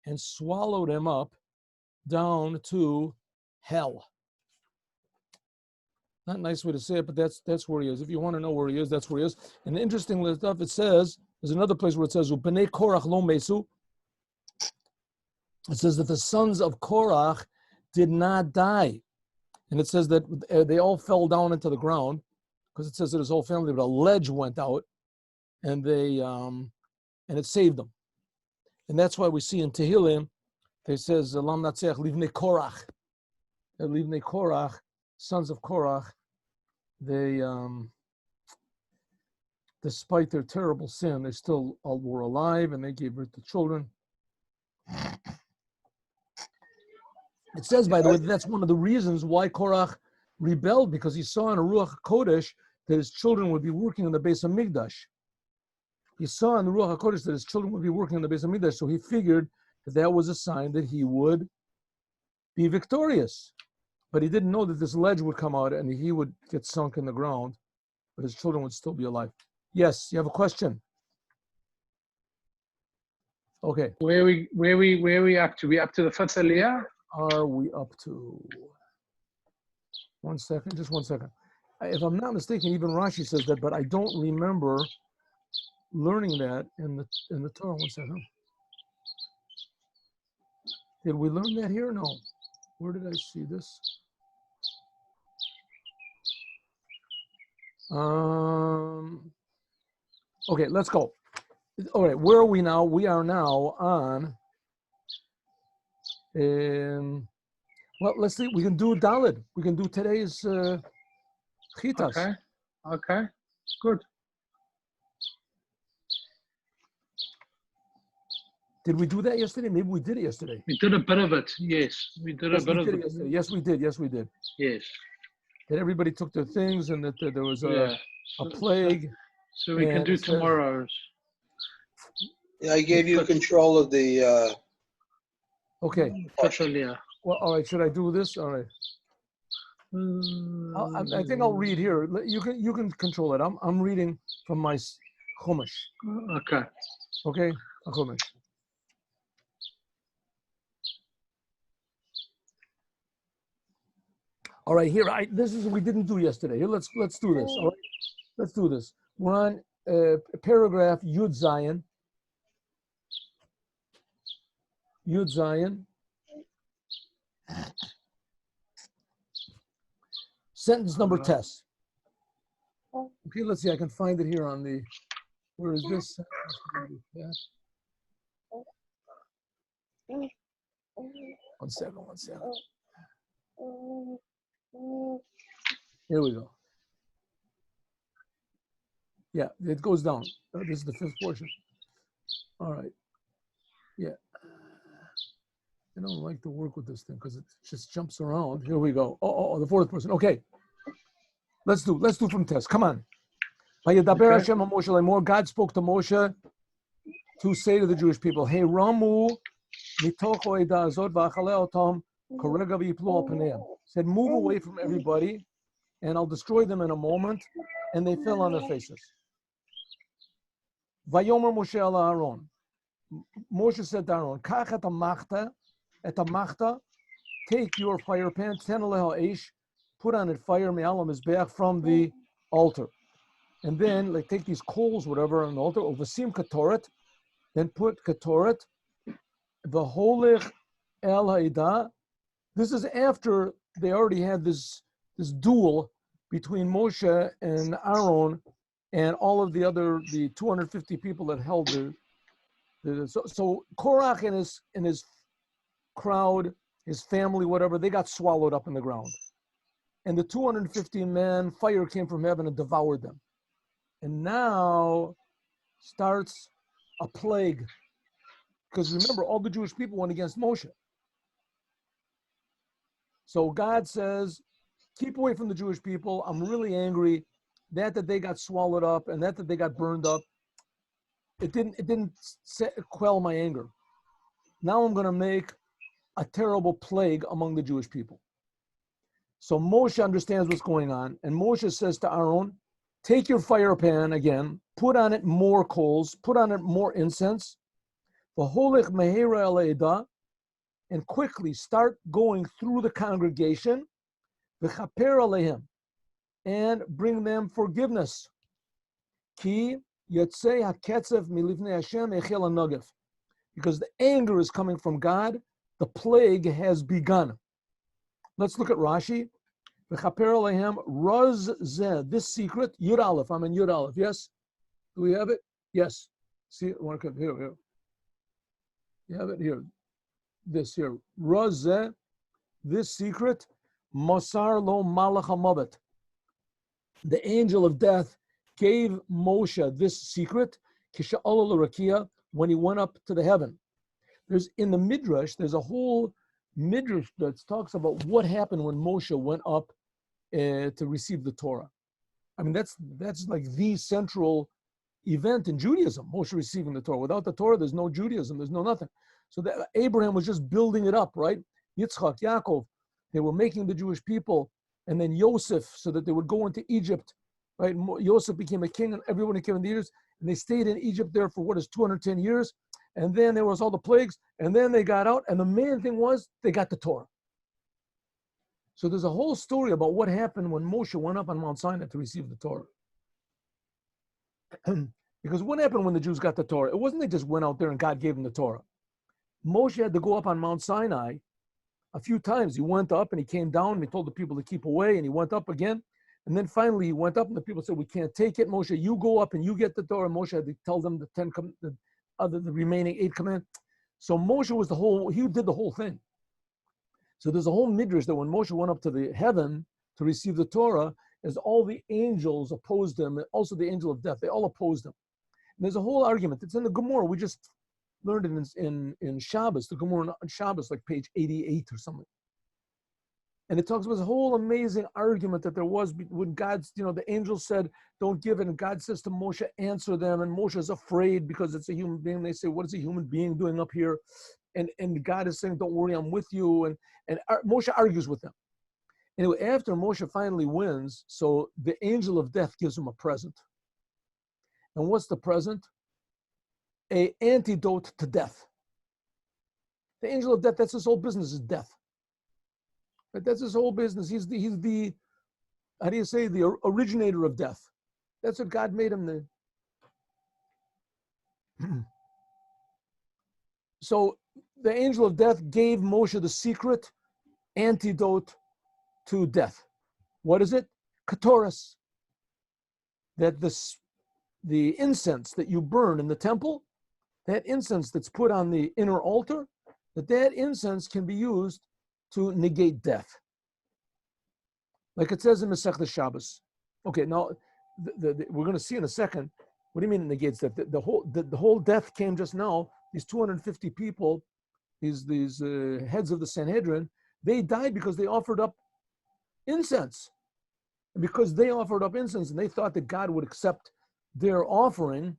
and swallowed him up down to hell. Not a nice way to say it, but that's where he is. If you want to know where he is, that's where he is. And interestingly enough, it says, there's another place where it says, U'bnei Korach lo mesu. It says that the sons of Korach did not die. And it says that they all fell down into the ground, because it says that his whole family, but a ledge went out, and and it saved them. And that's why we see in Tehillim, it says, Lam Natzeach livnei Korach. Livnei Korach, sons of Korach, they, despite their terrible sin, they still were alive, and they gave birth to children. It says, by the way, that's one of the reasons why Korach rebelled, because he saw in a Ruach HaKodesh that his children would be working in the Beis HaMikdash. He saw in the Ruach HaKodesh that his children would be working in the Beis HaMikdash, so he figured that was a sign that he would be victorious. But he didn't know that this ledge would come out and he would get sunk in the ground, but his children would still be alive. Yes, you have a question? Okay. Where we up to? We up to the Fat Aliyah? Are we up to? 1 second, just 1 second. If I'm not mistaken, even Rashi says that, but I don't remember learning that in the Torah. 1 second. Did we learn that here? No. Where did I see this? Okay, let's go. All right, where are we now? We are now on. Well, let's see. We can do Dalid. We can do today's Chitas. Okay, good. Did we do that yesterday? Maybe we did it yesterday. We did a bit of it. Yes, we did a bit of it yesterday. Yes, we did. Yes, we did. Yes. That everybody took their things, and that there was a plague. So we can do tomorrow's. Yeah, I gave you control of the. Okay. Yeah. Well, all right. Should I do this? All right. I think I'll read here. You can control it. I'm reading from my Chumash. Okay. Okay. A Chumash. All right. Here, this is what we didn't do yesterday. Here, let's do this. All right. Let's do this. We're on paragraph Yud Zayin. Yud Zayin. Sentence number test. Okay, let's see. I can find it here on the. Where is this? 1 second. 1 second. Here we go. Yeah, it goes down. This is the 5th portion. All right. Yeah. I don't like to work with this thing because it just jumps around. Here we go. Oh, the 4th person. Okay. Let's do from test. Come on. God spoke to Moshe to say to the Jewish people, Hey, Ramu, said, move away from everybody, and I'll destroy them in a moment. And they fell on their faces. Vayomer Moshe ala Aaron. Moshe said to Aaron, Kach et hamachta, take your fire pan, ten aleha eish, put on it fire, me'alam mizbeach, from the altar. And then, take these coals, whatever, on the altar, overseem katoret, then put katoret, v'holech el ha'ida. This is after they already had this duel between Moshe and Aaron and all of the 250 people that held so Korach and his crowd, his family, whatever, they got swallowed up in the ground. And the 250 men, fire came from heaven and devoured them. And now starts a plague. Because remember, all the Jewish people went against Moshe. So God says, keep away from the Jewish people. I'm really angry that they got swallowed up and that they got burned up. It didn't quell my anger. Now I'm going to make a terrible plague among the Jewish people. So Moshe understands what's going on. And Moshe says to Aaron, take your fire pan again, put on it more coals, put on it more incense, V'holech mehera el eda, and quickly start going through the congregation, v'chaper alehem, and bring them forgiveness. Ki yotzei haketzev milivnei Hashem echel hanogef, because the anger is coming from God, the plague has begun. Let's look at Rashi. V'chaper alehem raz zeh, this secret, Yud Aleph, I'm in Yud Aleph, yes? Do we have it? Yes. See, here. You have it here. This here. Raz zeh, this secret, Mosar lo malach hamavet. The angel of death gave Moshe this secret, Kisha'ala l'rakia, when he went up to the heaven. There's in the Midrash, there's a whole Midrash that talks about what happened when Moshe went up to receive the Torah. I mean, that's like the central event in Judaism, Moshe receiving the Torah. Without the Torah, there's no Judaism, there's no nothing. So that Abraham was just building it up, right? Yitzchak, Yaakov, they were making the Jewish people, and then Yosef, so that they would go into Egypt, right? Yosef became a king, and everyone came in the years, and they stayed in Egypt there for 210 years, and then there was all the plagues, and then they got out, and the main thing was they got the Torah. So there's a whole story about what happened when Moshe went up on Mount Sinai to receive the Torah. Because what happened when the Jews got the Torah? It wasn't they just went out there and God gave them the Torah. Moshe had to go up on Mount Sinai a few times. He went up and he came down and he told the people to keep away, and he went up again. And then finally he went up and the people said, we can't take it. Moshe, you go up and you get the Torah. Moshe had to tell them the remaining 8 commands. So Moshe was he did the whole thing. So there's a whole midrash that when Moshe went up to the heaven to receive the Torah, as all the angels opposed him, and also the angel of death, they all opposed him. And there's a whole argument. It's in the Gemara. We just learned it in Shabbos, the Gemara on Shabbos, like page 88 or something. And it talks about this whole amazing argument that there was when God's, the angel said, don't give it. And God says to Moshe, answer them. And Moshe is afraid because it's a human being. They say, what is a human being doing up here? And God is saying, don't worry, I'm with you. And Moshe argues with them. Anyway, after Moshe finally wins, so the angel of death gives him a present. And what's the present? An antidote to death. The angel of death, that's his whole business, is death. But that's his whole business. He's the how do you say, the originator of death. That's what God made him. So the angel of death gave Moshe the secret antidote to death. What is it? Katoris. That the incense that you burn in the temple, that incense that's put on the inner altar, that incense can be used to negate death. Like it says in Masechta Shabbos. Okay, now we're going to see in a second. What do you mean it negates death? The whole death came just now. These 250 people, these heads of the Sanhedrin, they died because they offered up incense. And because they offered up incense and they thought that God would accept their offering,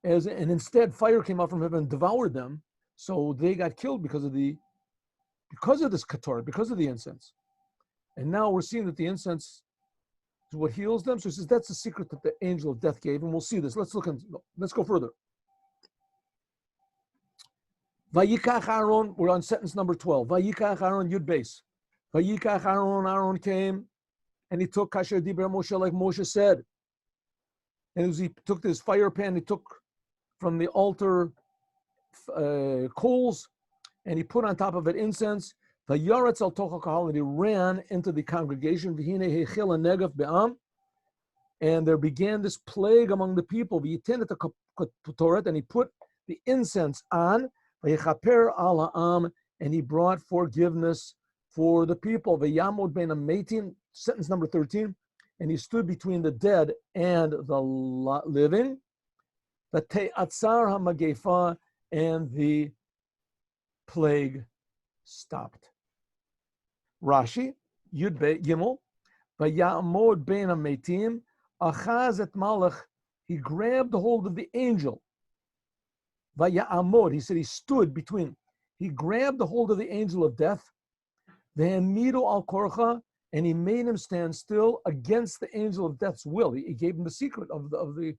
and instead fire came out from heaven and devoured them. So they got killed because of this Ketorah, because of the incense. And now we're seeing that the incense is what heals them. So he says that's the secret that the angel of death gave, and we'll see this. Let's go further. Vayikach Aaron, we're on sentence number 12. Vayikach Aaron Yud Beis. Vayikach Aaron came, and he took Kasher Dibra Moshe, like Moshe said. And he took this fire pan, he took from the altar coals, and he put on top of it incense. Vayaretz al tocha kahal, and he ran into the congregation. V'hine hechil hanegav be'am, and there began this plague among the people. V'yiten et ha'ketoret, and he put the incense on. V'yechaper al ha'am, and he brought forgiveness for the people. V'yamod ben hametim, sentence number 13, and he stood between the dead and the living. V'te'atzar ha'magefa, and the plague stopped. Rashi, Yud Gimel, Vayamod ben hametim, achaz et malach, he grabbed the hold of the angel. Vayamod, he said he stood between, he grabbed the hold of the angel of death, V'hamidu al korcha, and he made him stand still against the angel of death's will. He gave him the secret of the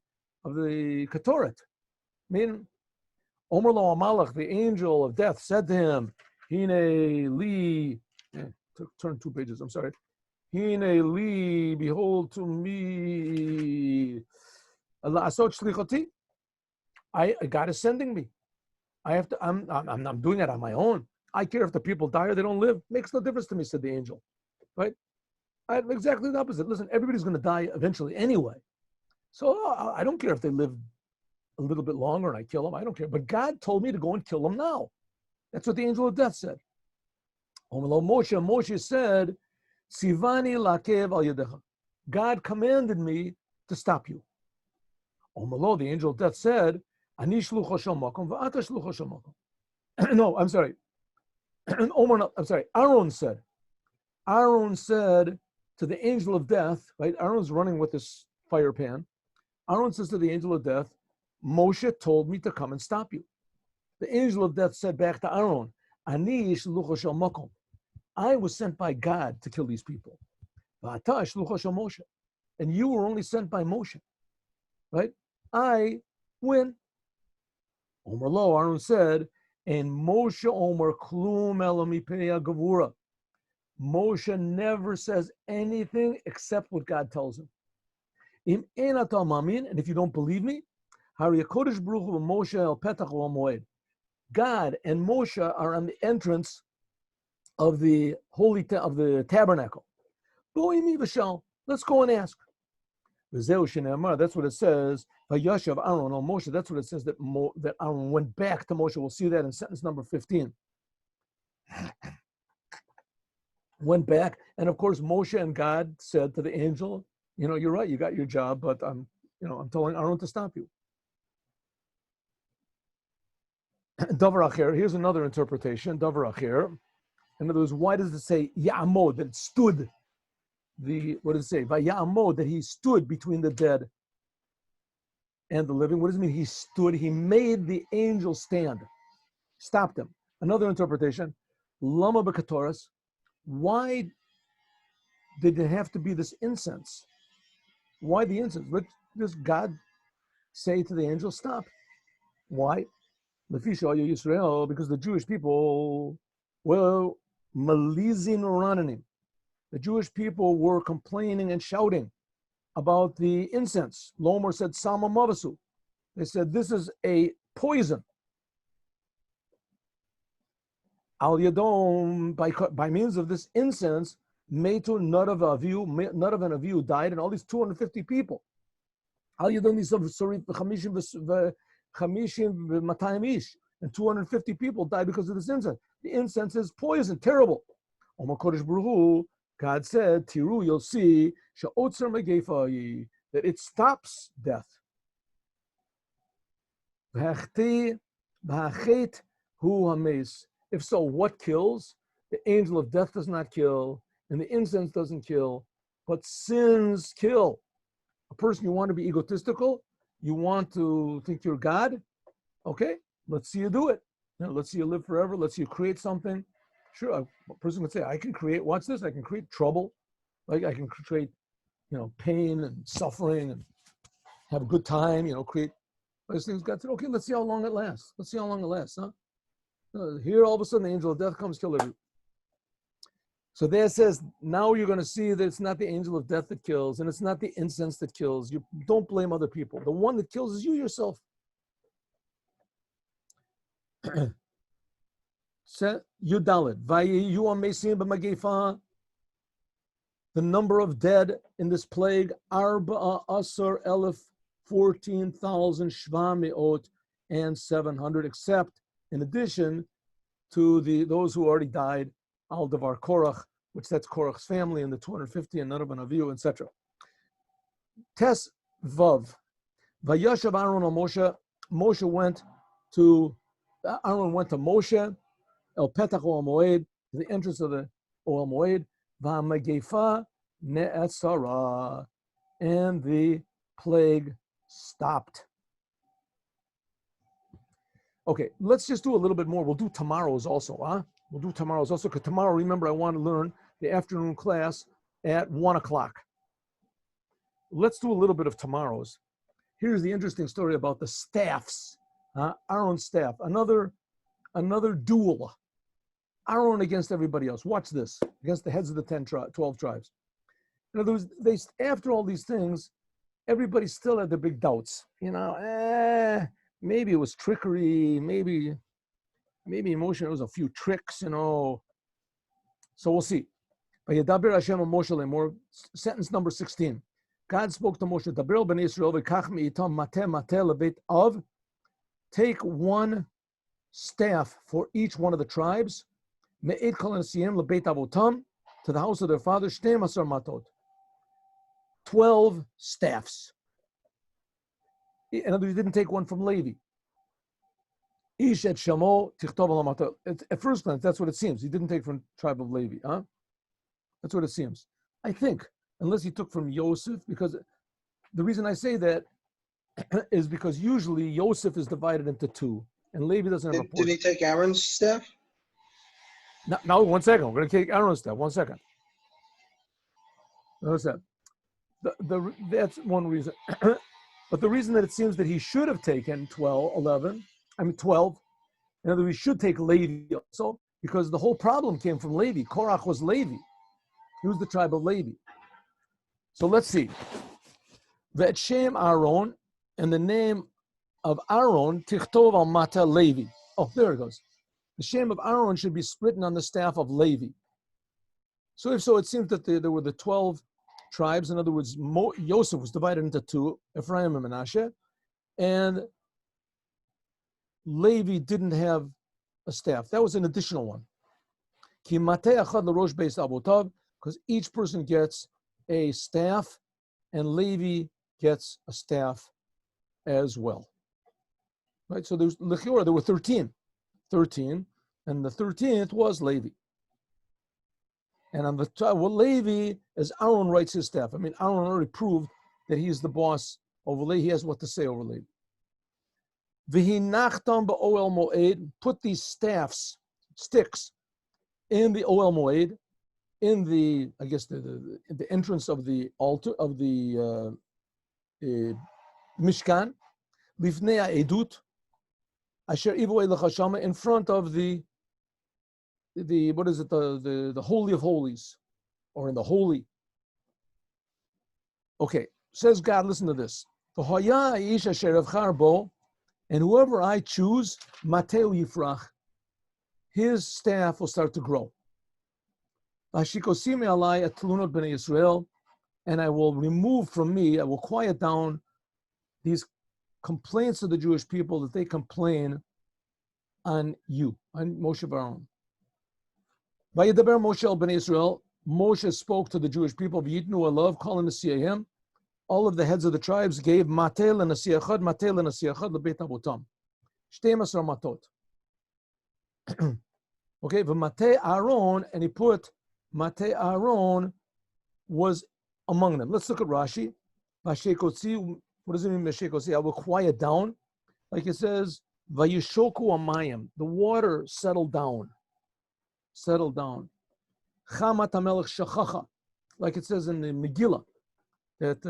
Ketoret. Made him, Omer lo Amalek, the angel of death, said to him, Hine li, turn 2 pages, I'm sorry. Hine li, behold to me, Allah asot shlichoti. God is sending me. I have to. I'm doing it on my own. I care if the people die or they don't live. Makes no difference to me," said the angel. Right? I have exactly the opposite. Listen, everybody's going to die eventually anyway. So I don't care if they live a little bit longer and I kill them. I don't care. But God told me to go and kill them now. That's what the angel of death said. Moshe said, "Sivani lakev al yadecha." God commanded me to stop you. Omelo, the angel of death said, "Ani shlucho shel makom v'ata shlucho shel makom." No, I'm sorry. I'm sorry. Aaron said to the angel of death, right? Aaron's running with this fire pan. Aaron says to the angel of death, "Moshe told me to come and stop you." The angel of death said back to Aaron, "Ani shlucho shel makom." I was sent by God to kill these people. V'ata shlucho shel Moshe. And you were only sent by Moshe. Right? I win. Omer lo, Aaron said, and Moshe Omer klum elamipeya gavura. Moshe never says anything except what God tells him. Im enatal mamin, and if you don't believe me, hari kodesh baruch hu Moshe el petach ul moed. God and Moshe are on the entrance of the of the tabernacle. Boimi v'shal. Let's go and ask. That's what it says. Vayashav Aaron on Moshe. That's what it says that Aaron went back to Moshe. We'll see that in sentence number 15. Went back, and of course Moshe and God said to the angel, "You're right. You got your job, but I'm telling Aaron to stop you." Davar acher. Here's another interpretation. Davar acher. In other words, why does it say Ya'amod, that it stood? What does it say? Vaya'amod, that he stood between the dead and the living. What does it mean? He stood. He made the angel stand. Stopped him. Another interpretation. Lama b'katoras. Why did it have to be this incense? Why the incense? What does God say to the angel, stop? Why? Because the Jewish people were malizin oranim. The Jewish people were complaining and shouting about the incense. Lomer said, Sama Mavasu. They said, this is a poison. Al Yadom, by means of this incense, Metu Nadav and Avihu died, and all these 250 people. Al Yadom Chamishim Ish, and 250 people died because of this incense. The incense is poison, terrible. Omar Kodesh Baruch Hu, God said, Tiru, you'll see, Sha'otzer Megefai, that it stops death. V'hachet hu hames. If so, what kills? The angel of death does not kill, and the incense doesn't kill, but sins kill. A person, you want to be egotistical, you want to think you're God, okay, let's see you do it. Let's see you live forever, let's see you create something. Sure, a person would say, I can create, watch this, I can create trouble, like I can create, pain and suffering and have a good time, create those things. God said, okay, let's see how long it lasts. Let's see how long it lasts, huh? Here, all of a sudden, the angel of death comes, kill everyone. So there it says, now you're going to see that it's not the angel of death that kills, and it's not the incense that kills. You don't blame other people. The one that kills is you yourself. Yudalid, the number of dead in this plague, Arba Asar Elif, 14,000 Shvameot and 700, except in addition to those who already died, Al Davar Korach, which that's Korach's family, and the 250 and Nadav and Avihu, etc. Tes Vav, Vayashav Aaron on Moshe. Aaron went to Moshe, El Petach Oel Moed, to the entrance of the Oel Moed, V'Hamegefa Ne'etzara, and the plague stopped. Okay, let's just do a little bit more. We'll do tomorrow's also, huh? We'll do tomorrow's also, because tomorrow, remember, I want to learn the afternoon class at 1 o'clock. Let's do a little bit of tomorrow's. Here's the interesting story about the staffs Aaron's staff. Another duel. Aaron against everybody else. Watch this. Against the heads of the 12 tribes. In other words, after all these things, everybody still had their big doubts. Maybe it was trickery. Maybe emotion. It was a few tricks. So we'll see. Vayedaber Hashem Moshe lemor. Sentence number 16. God spoke to Moshe. Daber b'nei Yisrael v'kach mi'itam mateh lebeit av. Take one staff for each one of the tribes. Me'ed kol nesiyim lebeit avotam, to the house of their father. Shtei masar matot. 12 staffs. In other words, he didn't take one from Levi. Ish et shamo tichtov al matot. At first glance, that's what it seems. He didn't take from the tribe of Levi. That's what it seems. I think, unless he took from Yosef, because the reason I say that is because usually Yosef is divided into two, and Levi doesn't have a portion. Did he take Aaron's staff? Now, 1 second. We're going to take Aaron's staff. 1 second. Notice that. That's one reason. But the reason that it seems that he should have taken 12. In other words, we should take Levi also, because the whole problem came from Levi. Korach was Levi. He was the tribe of Levi. So let's see. Vet Shem Aaron, and the name of Aaron, Tichtov al Mata Levi. Oh, there it goes. The shame of Aaron should be written on the staff of Levi. So if so, it seems that there were the 12 tribes. In other words, Yosef was divided into two, Ephraim and Menashe, and Levi didn't have a staff. That was an additional one. Ki mateh achad l'rosh beis avotav, because each person gets a staff, and Levi gets a staff as well. Right? So there were 13, and the 13th was Levi. And on the top, Levi, as Aaron writes his staff. I mean, Aaron already proved that he is the boss over Levi. He has what to say over Levi. V'hinachtam ba'oel moed. Put these staffs, sticks, in the Oel Moed, in the, I guess, the entrance of the altar, of the Mishkan, Lifnei Edut, Asher Ivo Elachashama, in front of the what is it, the Holy of Holies, or in the Holy. Okay, says God, listen to this. And whoever I choose, Mateo Yifrach, his staff will start to grow. And I will remove from me, I will quiet down these complaints of the Jewish people that they complain on you, on Moshe Aaron. Vayedaber Moshe el bnei Yisrael. Moshe spoke to the Jewish people. V'yitnu alav kol nesiyahim. All of the heads of the tribes gave mateh lenasiyachad lebeit avotam. 12 matot. Okay, v'mateh Aaron, and he put mateh Aaron was among them. Let's look at Rashi. Vashekotzi. What does it mean? Vashekotzi. I will quiet down, like it says. Vayishoku amayim. The water settled down. Settled down. Chamat hamelech shachacha, like it says in the Megillah, that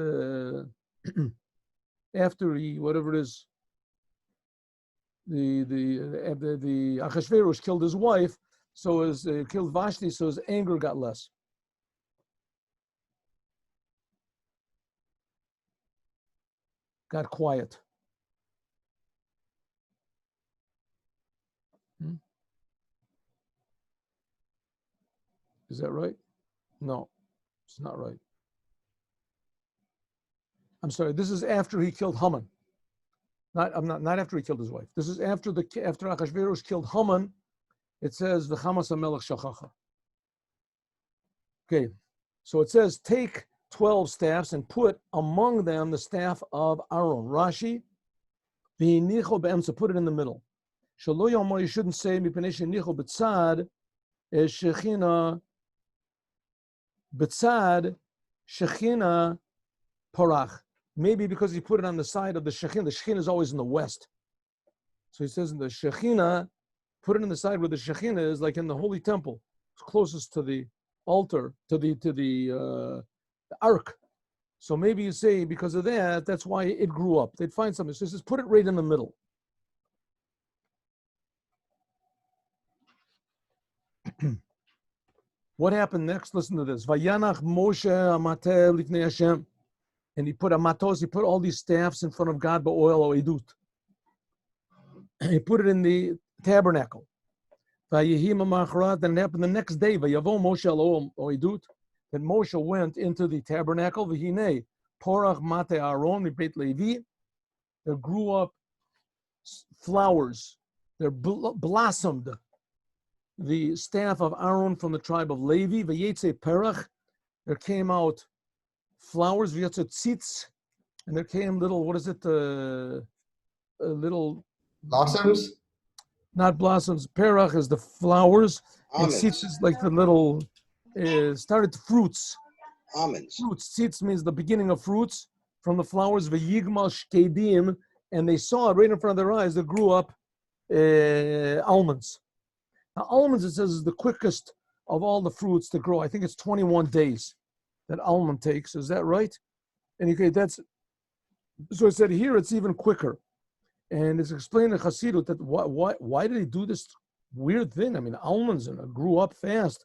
after he, whatever it is, the Achashverosh killed his wife, so as killed Vashti, so his anger got less. Got quiet. Is that right? No, it's not right. I'm sorry. This is after he killed Haman. Not after he killed his wife. This is after Achashverosh killed Haman. It says v'chamas hamelech shachacha. Okay, so it says take 12 staffs and put among them the staff of Aaron. Rashi, v'nicho be'emtza, put it in the middle. Shelo yomar, you shouldn't say mipnei shenicho b'tzad es shechina. B'tzad Shechina Parach. Maybe because he put it on the side of the Shechina. The Shechina is always in the west. So he says in the Shechina, put it on the side where the Shechina is, like in the Holy Temple. It's closest to the altar, to the ark. So maybe you say because of that, that's why it grew up. They'd find something. So he says, put it right in the middle. What happened next? Listen to this. Vayanach Moshe Amateh Lifnei Hashem. And he put he put all these staffs in front of God, ba'oel o edut. He put it in the tabernacle. Vayehi ma'achrat, then it happened the next day. Vayavo Moshe al o edut. Then Moshe went into the tabernacle. V'hinei porach mate Aaron mibeit Levi. There grew up flowers. There blossomed the staff of Aaron from the tribe of Levi. Vayetze perach. There came out flowers, v'yatzu tzitz, and there came little, what is it, little... Blossoms? Not blossoms. Perach is the flowers, Almonds. and tzitz is like the little, started fruits. Almonds. Fruits. Tzitz means the beginning of fruits from the flowers, v'yigmal shkedim, and they saw it right in front of their eyes, that grew up almonds. Now, almonds, it says, is the quickest of all the fruits to grow. I think it's 21 days. That almond takes, is that right? And okay, that's so. I said here it's even quicker, and it's explained in Chassidut that why did he do this weird thing? I mean, almonds grew up fast.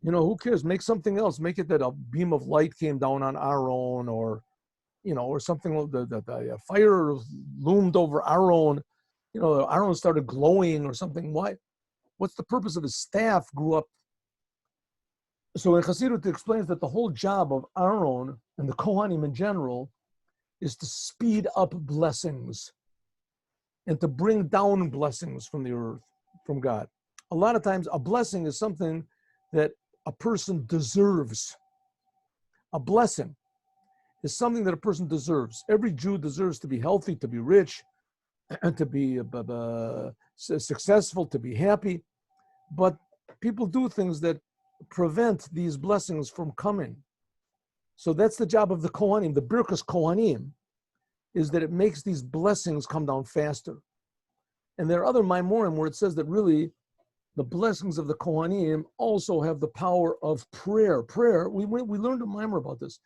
You know, who cares? Make something else. Make it that a beam of light came down on Aaron, or or something. The fire loomed over Aaron. Aaron started glowing or something. Why? What's the purpose of his staff grew up? So in Chassidut, it explains that the whole job of Aaron and the Kohanim in general is to speed up blessings and to bring down blessings from the earth, from God. A lot of times, a blessing is something that a person deserves. A blessing is something that a person deserves. Every Jew deserves to be healthy, to be rich, and to be successful, to be happy. But people do things that prevent these blessings from coming. So that's the job of the Kohanim. The Birkas Kohanim is that it makes these blessings come down faster. And there are other Maimorim where it says that really the blessings of the Kohanim also have the power of prayer. Prayer, we learned a Maimor about this.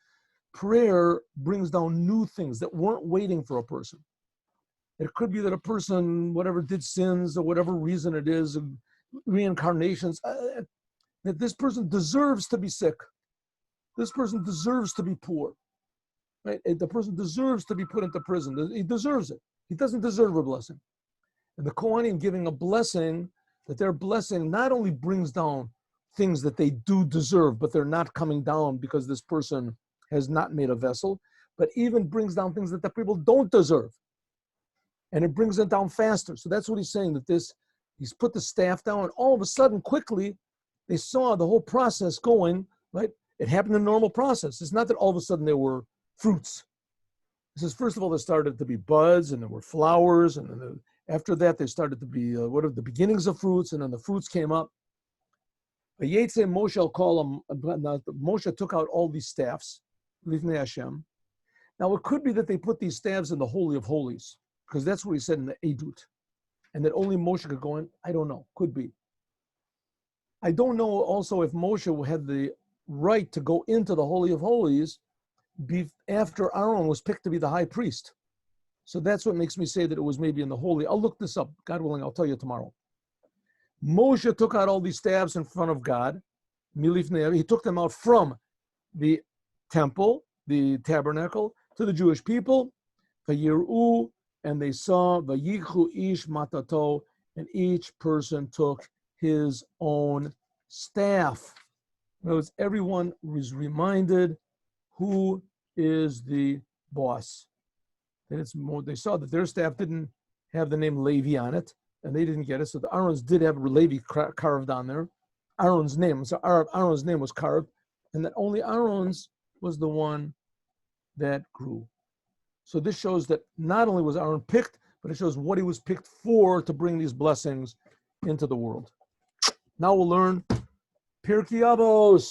Prayer brings down new things that weren't waiting for a person. It could be that a person, whatever, did sins or whatever reason it is, reincarnations, that this person deserves to be sick. This person deserves to be poor. Right? The person deserves to be put into prison. He deserves it. He doesn't deserve a blessing. And the Kohanim giving a blessing, that their blessing not only brings down things that they do deserve, but they're not coming down because this person has not made a vessel, but even brings down things that the people don't deserve. And it brings them down faster. So that's what he's saying, that he's put the staff down, and all of a sudden, quickly, they saw the whole process going, right? It happened in a normal process. It's not that all of a sudden there were fruits. It says, first of all, there started to be buds, and there were flowers, and then after that, there started to be the beginnings of fruits, and then the fruits came up. Moshe took out all these staffs, Lifnei Hashem. Now, it could be that they put these staffs in the Holy of Holies, because that's what he said in the Edut, and that only Moshe could go in. I don't know. Could be. I don't know also if Moshe had the right to go into the Holy of Holies after Aaron was picked to be the high priest. So that's what makes me say that it was maybe in the Holy. I'll look this up. God willing, I'll tell you tomorrow. Moshe took out all these staffs in front of God. He took them out from the temple, the tabernacle, to the Jewish people. Vayiru, and they saw, Vayikhu ish matato, and each person took his own staff. In other words, everyone was reminded who is the boss. And it's more, they saw that their staff didn't have the name Levi on it, and they didn't get it. So the Aaron's did have Levi carved on there. Aaron's name was carved, and that only Aaron's was the one that grew. So this shows that not only was Aaron picked, but it shows what he was picked for to bring these blessings into the world. Now we'll learn Pirkei Avos.